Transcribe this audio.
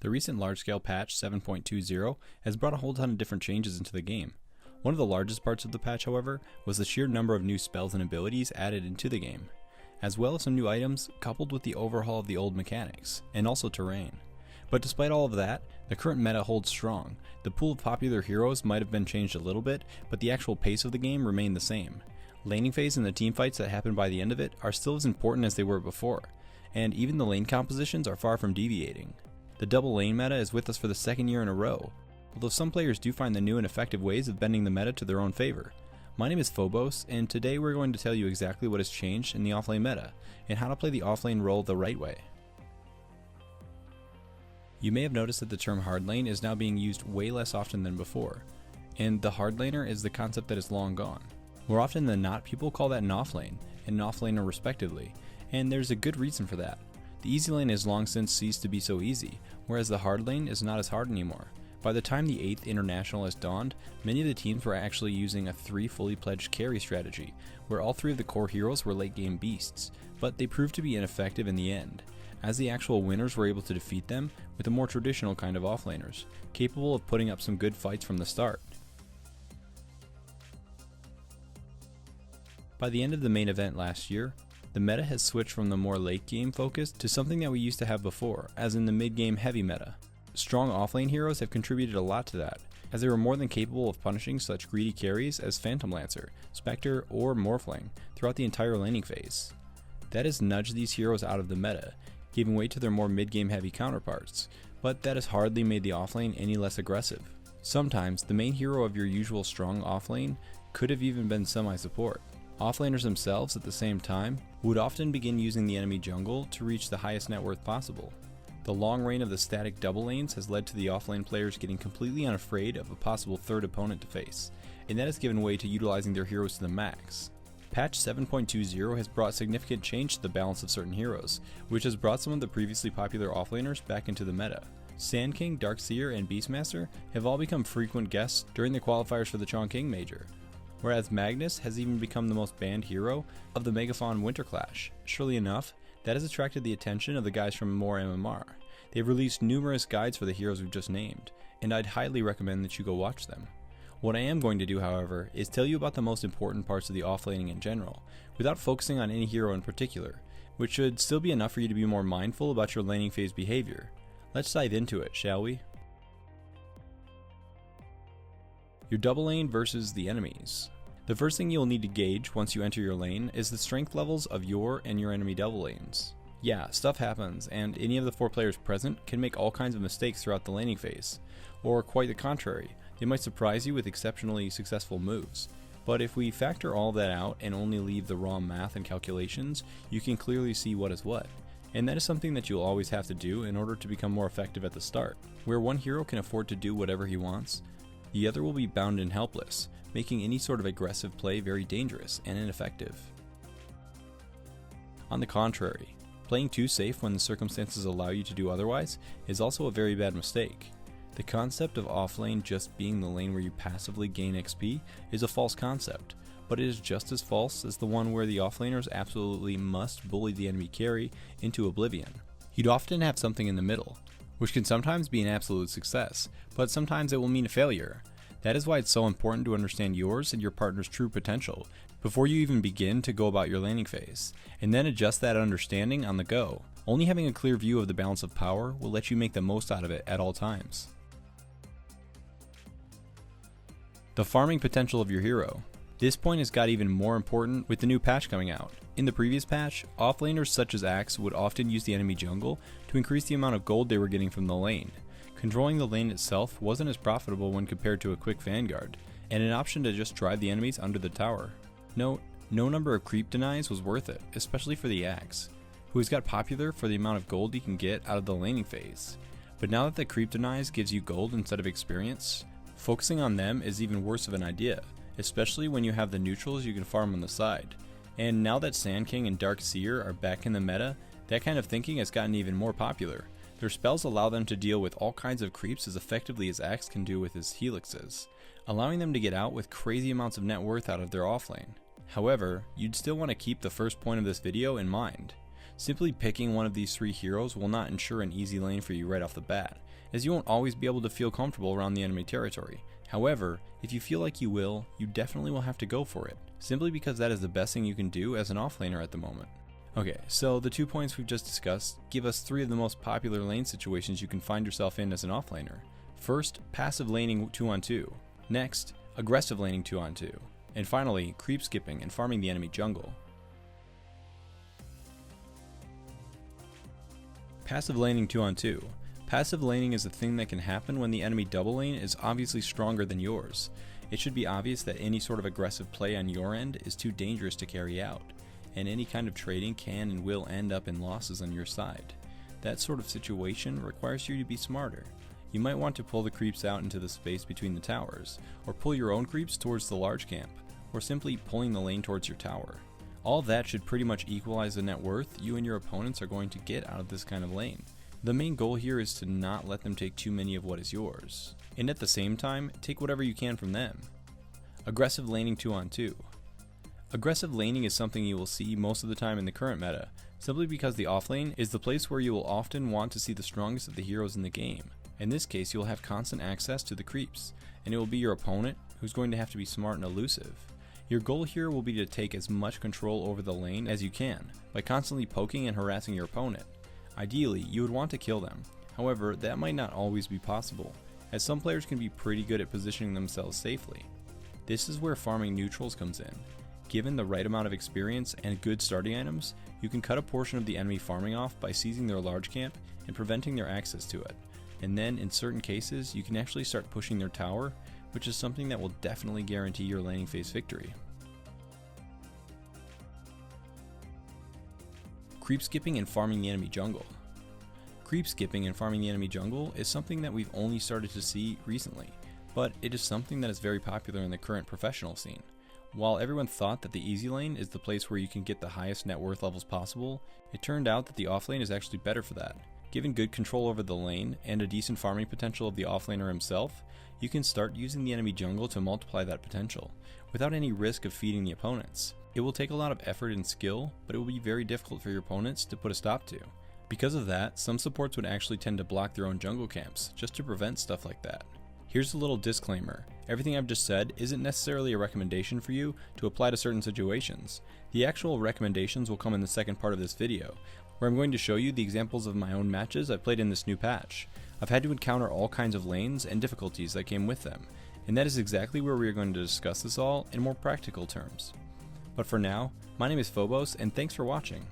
The recent large-scale patch 7.20 has brought a whole ton of different changes into the game. One of the largest parts of the patch, however, was the sheer number of new spells and abilities added into the game, as well as some new items coupled with the overhaul of the old mechanics, and also terrain. But despite all of that, the current meta holds strong. The pool of popular heroes might have been changed a little bit, but the actual pace of the game remained the same. Laning phase and the teamfights that happen by the end of it are still as important as they were before, and even the lane compositions are far from deviating. The double lane meta is with us for the second year in a row, although some players do find the new and effective ways of bending the meta to their own favor. My name is Phobos, and today we're going to tell you exactly what has changed in the offlane meta, and how to play the offlane role the right way. You may have noticed that the term hard lane is now being used way less often than before, and the hard laner is the concept that is long gone. More often than not, people call that an offlane and an offlaner respectively, and there's a good reason for that. The easy lane has long since ceased to be so easy, whereas the hard lane is not as hard anymore. By the time the 8th International has dawned, many of the teams were actually using a 3 fully pledged carry strategy, where all 3 of the core heroes were late game beasts, but they proved to be ineffective in the end, as the actual winners were able to defeat them with a more traditional kind of offlaners, capable of putting up some good fights from the start. By the end of the main event last year, the meta has switched from the more late game focus to something that we used to have before, as in the mid game heavy meta. Strong offlane heroes have contributed a lot to that, as they were more than capable of punishing such greedy carries as Phantom Lancer, Spectre, or Morphling throughout the entire laning phase. That has nudged these heroes out of the meta, giving way to their more mid-game heavy counterparts, but that has hardly made the offlane any less aggressive. Sometimes, the main hero of your usual strong offlane could have even been semi-support. Offlaners themselves, at the same time, would often begin using the enemy jungle to reach the highest net worth possible. The long reign of the static double lanes has led to the offlane players getting completely unafraid of a possible third opponent to face, and that has given way to utilizing their heroes to the max. Patch 7.20 has brought significant change to the balance of certain heroes, which has brought some of the previously popular offlaners back into the meta. Sand King, Darkseer, and Beastmaster have all become frequent guests during the qualifiers for the Chongqing Major, whereas Magnus has even become the most banned hero of the Megaphon Winter Clash. Surely enough, that has attracted the attention of the guys from More MMR. They've released numerous guides for the heroes we've just named, and I'd highly recommend that you go watch them. What I am going to do, however, is tell you about the most important parts of the offlaning in general, without focusing on any hero in particular, which should still be enough for you to be more mindful about your laning phase behavior. Let's dive into it, shall we? Your double lane versus the enemies. The first thing you'll need to gauge once you enter your lane is the strength levels of your and your enemy double lanes. Yeah, stuff happens, and any of the 4 players present can make all kinds of mistakes throughout the laning phase, or quite the contrary. They might surprise you with exceptionally successful moves. But if we factor all that out and only leave the raw math and calculations, you can clearly see what is what. And that is something that you'll always have to do in order to become more effective at the start. Where one hero can afford to do whatever he wants, the other will be bound and helpless, making any sort of aggressive play very dangerous and ineffective. On the contrary, playing too safe when the circumstances allow you to do otherwise is also a very bad mistake. The concept of offlane just being the lane where you passively gain XP is a false concept, but it is just as false as the one where the offlaners absolutely must bully the enemy carry into oblivion. You'd often have something in the middle, which can sometimes be an absolute success, but sometimes it will mean a failure. That is why it's so important to understand yours and your partner's true potential before you even begin to go about your laning phase, and then adjust that understanding on the go. Only having a clear view of the balance of power will let you make the most out of it at all times. The farming potential of your hero. This point has got even more important with the new patch coming out. In the previous patch, offlaners such as Axe would often use the enemy jungle to increase the amount of gold they were getting from the lane. Controlling the lane itself wasn't as profitable when compared to a quick vanguard, and an option to just drive the enemies under the tower. Note, no number of creep denies was worth it, especially for the Axe, who has got popular for the amount of gold you can get out of the laning phase. But now that the creep denies gives you gold instead of experience, focusing on them is even worse of an idea, especially when you have the neutrals you can farm on the side. And now that Sand King and Darkseer are back in the meta, that kind of thinking has gotten even more popular. Their spells allow them to deal with all kinds of creeps as effectively as Axe can do with his helixes, allowing them to get out with crazy amounts of net worth out of their offlane. However, you'd still want to keep the first point of this video in mind. Simply picking one of these 3 heroes will not ensure an easy lane for you right off the bat, as you won't always be able to feel comfortable around the enemy territory. However, if you feel like you will, you definitely will have to go for it, simply because that is the best thing you can do as an offlaner at the moment. Okay, so the 2 points we've just discussed give us 3 of the most popular lane situations you can find yourself in as an offlaner. First, passive laning 2-on-2. Next, aggressive laning 2-on-2. And finally, creep skipping and farming the enemy jungle. Passive laning 2-on-2. Passive laning is a thing that can happen when the enemy double lane is obviously stronger than yours. It should be obvious that any sort of aggressive play on your end is too dangerous to carry out, and any kind of trading can and will end up in losses on your side. That sort of situation requires you to be smarter. You might want to pull the creeps out into the space between the towers, or pull your own creeps towards the large camp, or simply pulling the lane towards your tower. All that should pretty much equalize the net worth you and your opponents are going to get out of this kind of lane. The main goal here is to not let them take too many of what is yours, and at the same time, take whatever you can from them. Aggressive laning 2-on-2. Aggressive laning is something you will see most of the time in the current meta, simply because the offlane is the place where you will often want to see the strongest of the heroes in the game. In this case, you will have constant access to the creeps, and it will be your opponent who's going to have to be smart and elusive. Your goal here will be to take as much control over the lane as you can, by constantly poking and harassing your opponent. Ideally, you would want to kill them, however that might not always be possible, as some players can be pretty good at positioning themselves safely. This is where farming neutrals comes in. Given the right amount of experience and good starting items, you can cut a portion of the enemy farming off by seizing their large camp and preventing their access to it, and then in certain cases you can actually start pushing their tower, which is something that will definitely guarantee your laning phase victory. Creep skipping and farming the enemy jungle. Creep skipping and farming the enemy jungle is something that we've only started to see recently, but it is something that is very popular in the current professional scene. While everyone thought that the easy lane is the place where you can get the highest net worth levels possible, it turned out that the offlane is actually better for that. Given good control over the lane and a decent farming potential of the offlaner himself, you can start using the enemy jungle to multiply that potential, without any risk of feeding the opponents. It will take a lot of effort and skill, but it will be very difficult for your opponents to put a stop to. Because of that, some supports would actually tend to block their own jungle camps, just to prevent stuff like that. Here's a little disclaimer. Everything I've just said isn't necessarily a recommendation for you to apply to certain situations. The actual recommendations will come in the second part of this video, where I'm going to show you the examples of my own matches I played in this new patch. I've had to encounter all kinds of lanes and difficulties that came with them, and that is exactly where we are going to discuss this all in more practical terms. But for now, my name is Phobos, and thanks for watching.